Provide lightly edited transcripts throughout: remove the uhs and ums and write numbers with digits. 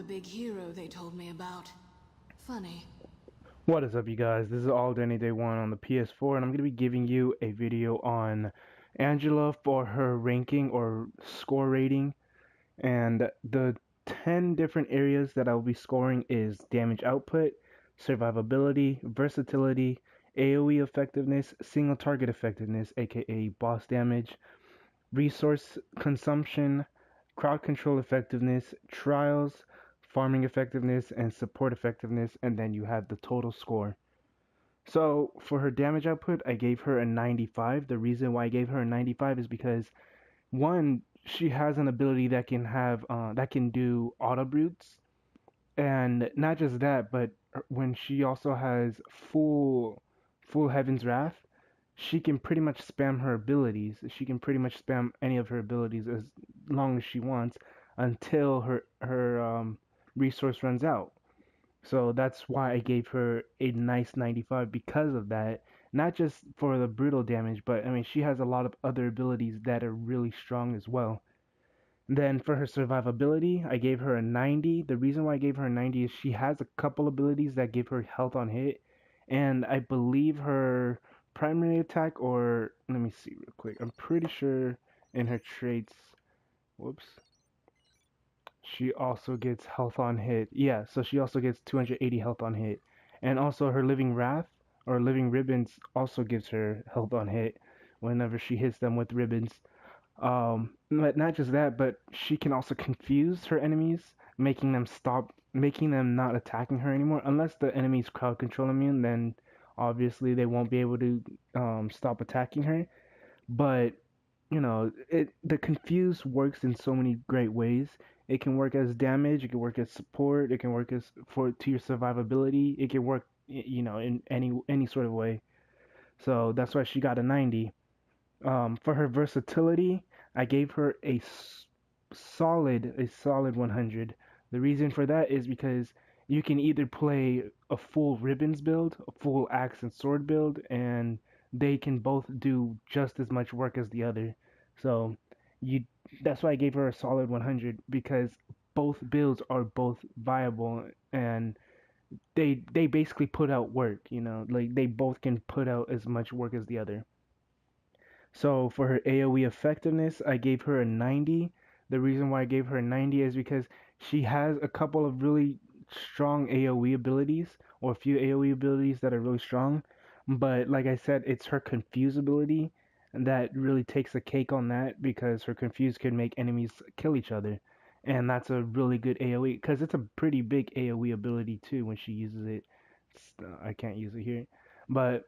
big hero they told me about. Funny. What is up, you guys? This is Alden Day 1 on the PS4, and I'm going to be giving you a video on Angela for her ranking or score rating. And the 10 different areas that I'll be scoring is damage output, survivability, versatility, AOE effectiveness, single target effectiveness, aka boss damage, resource consumption, crowd control effectiveness, trials, farming effectiveness, and support effectiveness, and then you have the total score. So for her damage output, I gave her a 95. The reason why I gave her a 95 is because one, she has an ability that can do auto brutes, and not just that, but when she also has full Heaven's Wrath, she can pretty much spam her abilities. She can pretty much spam any of her abilities as long as she wants until her resource runs out. So that's why I gave her a nice 95 because of that. Not just for the brutal damage, but I mean she has a lot of other abilities that are really strong as well. Then for her survivability, I gave her a 90. The reason why I gave her a 90 is she has a couple abilities that give her health on hit, and I believe her primary attack, or let me see real quick. I'm pretty sure in her traits, whoops, she also gets health on hit. Yeah, so she also gets 280 health on hit. And also her Living Wrath or Living Ribbons also gives her health on hit whenever she hits them with ribbons. But not just that, but she can also confuse her enemies, making them not attacking her anymore. Unless the enemy's crowd control immune, then obviously they won't be able to stop attacking her. But the confuse works in so many great ways. It can work as damage, it can work as support, it can work as to your survivability. It can work in any sort of way. So that's why she got a 90. For her versatility, I gave her a solid 100. The reason for that is because you can either play a full ribbons build, a full axe and sword build, and they can both do just as much work as the other. So that's why I gave her a solid 100, because both builds are both viable, and they basically put out work, like they both can put out as much work as the other. So for her AOE effectiveness, I gave her a 90. The reason why I gave her a 90 is because she has a couple of really strong AOE abilities, or a few AOE abilities that are really strong. But like I said, it's her confuse ability that really takes a cake on that, because her confuse can make enemies kill each other. And that's a really good AOE, because it's a pretty big AOE ability too when she uses it. I can't use it here. But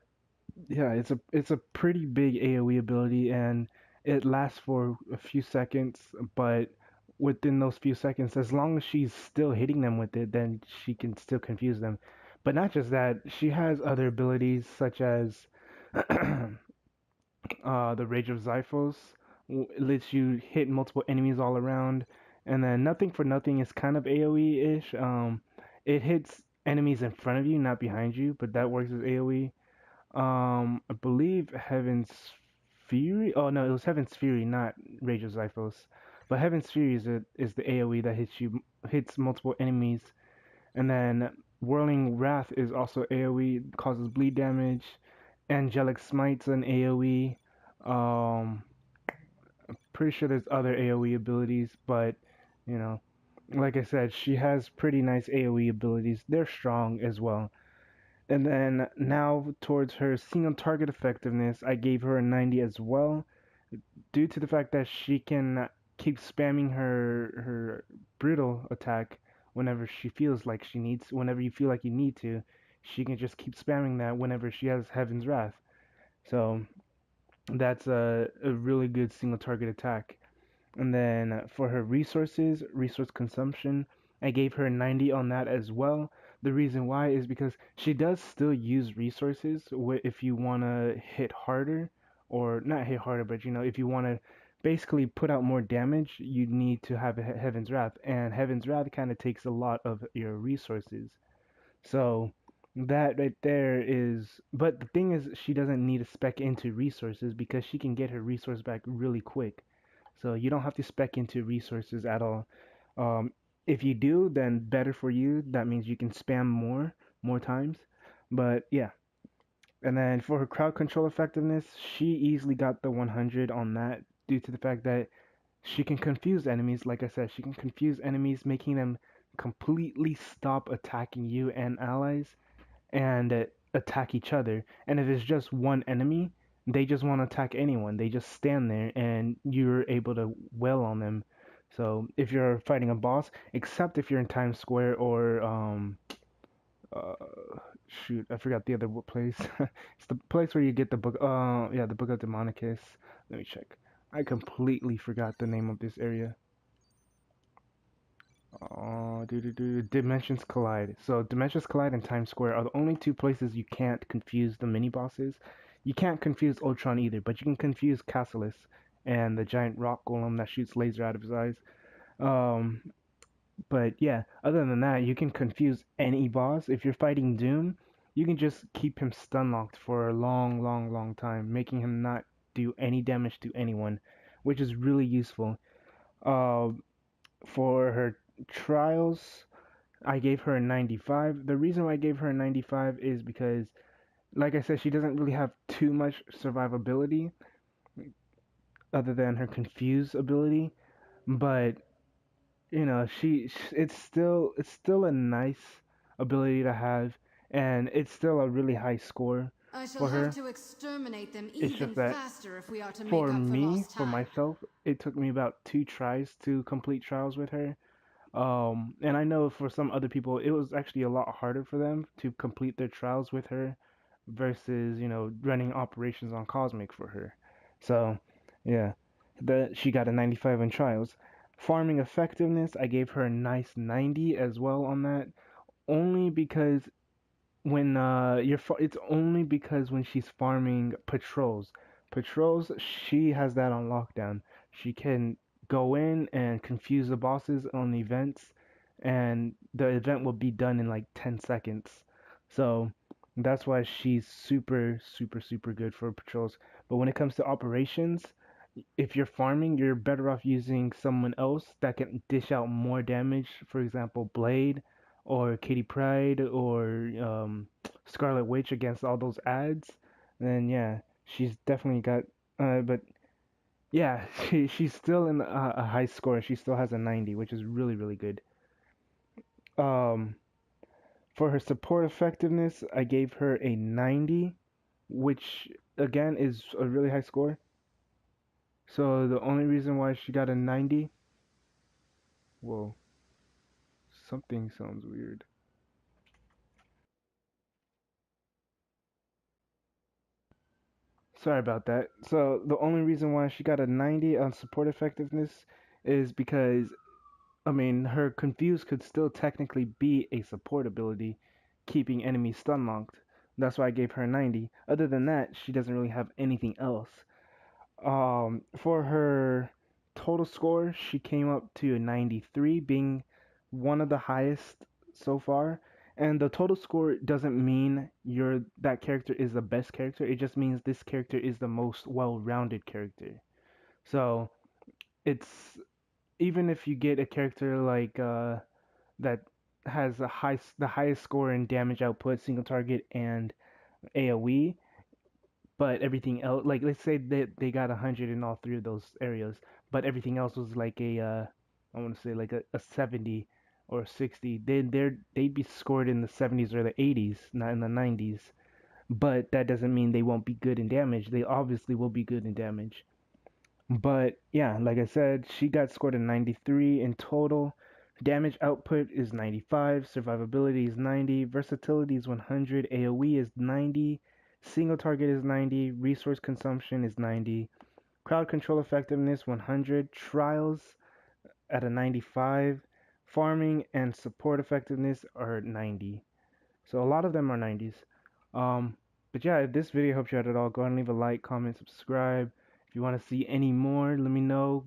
yeah, it's a pretty big AoE ability, and it lasts for a few seconds, but within those few seconds, as long as she's still hitting them with it, then she can still confuse them. But not just that, she has other abilities such as the Rage of Zyphos, lets you hit multiple enemies all around, and then Nothing for Nothing is kind of AoE-ish. It hits enemies in front of you, not behind you, but that works as AoE. I believe Heaven's Fury. Oh no, it was Heaven's Fury, not Rage of Zyphos. But Heaven's Fury is the AOE that hits multiple enemies, and then Whirling Wrath is also AOE, causes bleed damage. Angelic Smite's an AOE. I'm pretty sure there's other AOE abilities, but like I said, she has pretty nice AOE abilities. They're strong as well. And then now towards her single target effectiveness, I gave her a 90 as well, due to the fact that she can keep spamming her brutal attack whenever she feels like she needs. Whenever you feel like you need to, she can just keep spamming that whenever she has Heaven's Wrath. So that's a really good single target attack. And then for her resource consumption, I gave her a 90 on that as well. The reason why is because she does still use resources if you want to hit harder, or not hit harder, but if you want to basically put out more damage, you need to have Heaven's Wrath, and Heaven's Wrath kind of takes a lot of your resources. So that right there is, but the thing is, she doesn't need to spec into resources because she can get her resource back really quick. So you don't have to spec into resources at all. Um, if you do, then better for you. That means you can spam more times. But yeah. And then for her crowd control effectiveness, she easily got the 100 on that due to the fact that she can confuse enemies. Like I said, she can confuse enemies, making them completely stop attacking you and allies and attack each other. And if it's just one enemy, they just want to attack anyone. They just stand there and you're able to wail on them. So if you're fighting a boss, except if you're in Times Square or uh, shoot, I forgot the other place. It's the place where you get the book. Yeah, the Book of Demonicus. Let me check. I completely forgot the name of this area. Dimensions Collide. So Dimensions Collide and Times Square are the only two places you can't confuse the mini bosses. You can't confuse Ultron either, but you can confuse Cassius and the giant rock golem that shoots laser out of his eyes. Um, but yeah, other than that, you can confuse any boss. If you're fighting Doom, you can just keep him stun locked for a long time, making him not do any damage to anyone, which is really useful. Uh, for her trials, I gave her a 95. The reason why I gave her a 95 is because, like I said, she doesn't really have too much survivability other than her confuse ability, but you know, it's still a nice ability to have, and it's still a really high score I shall for have her. to exterminate them It's even just that faster if we are to make for up for me, lost for time. myself, it took me about 2 tries to complete trials with her. And I know for some other people, it was actually a lot harder for them to complete their trials with her versus, running operations on Cosmic for her. So, yeah, she got a 95 in trials. Farming effectiveness, I gave her a nice 90 as well on that. Only because it's only because when she's farming patrols, she has that on lockdown. She can go in and confuse the bosses on events, and the event will be done in like 10 seconds. So that's why she's super good for patrols. But when it comes to operations, if you're farming, you're better off using someone else that can dish out more damage. For example, Blade or Kitty Pryde or Scarlet Witch against all those ads. Then yeah, she's definitely got. But yeah, she's still in a high score. She still has a 90, which is really good. Um, for her support effectiveness, I gave her a 90, which again is a really high score. So the only reason why she got a 90, whoa, something sounds weird. Sorry about that. So the only reason why she got a 90 on support effectiveness is because, I mean, her confuse could still technically be a support ability, keeping enemies stun locked. That's why I gave her a 90. Other than that, she doesn't really have anything else. For her total score, she came up to a 93, being one of the highest so far. And the total score doesn't mean that character is the best character. It just means this character is the most well-rounded character. So it's even if you get a character like that has the highest score in damage output, single target, and AOE, but everything else, like let's say that they got 100 in all three of those areas, but everything else was like I want to say like a 70 or 60, then they'd be scored in the 70s or the 80s, not in the 90s. But that doesn't mean they won't be good in damage. They obviously will be good in damage. But yeah, like I said, she got scored a 93 in total. Damage output is 95, survivability is 90, versatility is 100, AoE is 90, single target is 90, resource consumption is 90, crowd control effectiveness 100, trials at a 95, farming and support effectiveness are 90. So a lot of them are 90s. But yeah, if this video helped you out at all, go ahead and leave a like, comment, subscribe. If you want to see any more, let me know.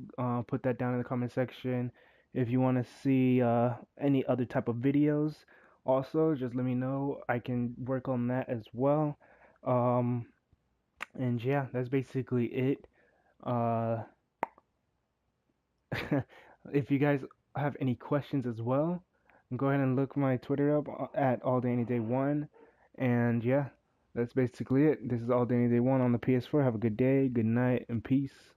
Put that down in the comment section. If you want to see any other type of videos, also just let me know. I can work on that as well. And yeah, that's basically it. Uh, if you guys have any questions as well, go ahead and look my Twitter up at alldayanydayone. And yeah, that's basically it. This is All Day Any Day 1 on the PS4. Have a good day, good night, and peace.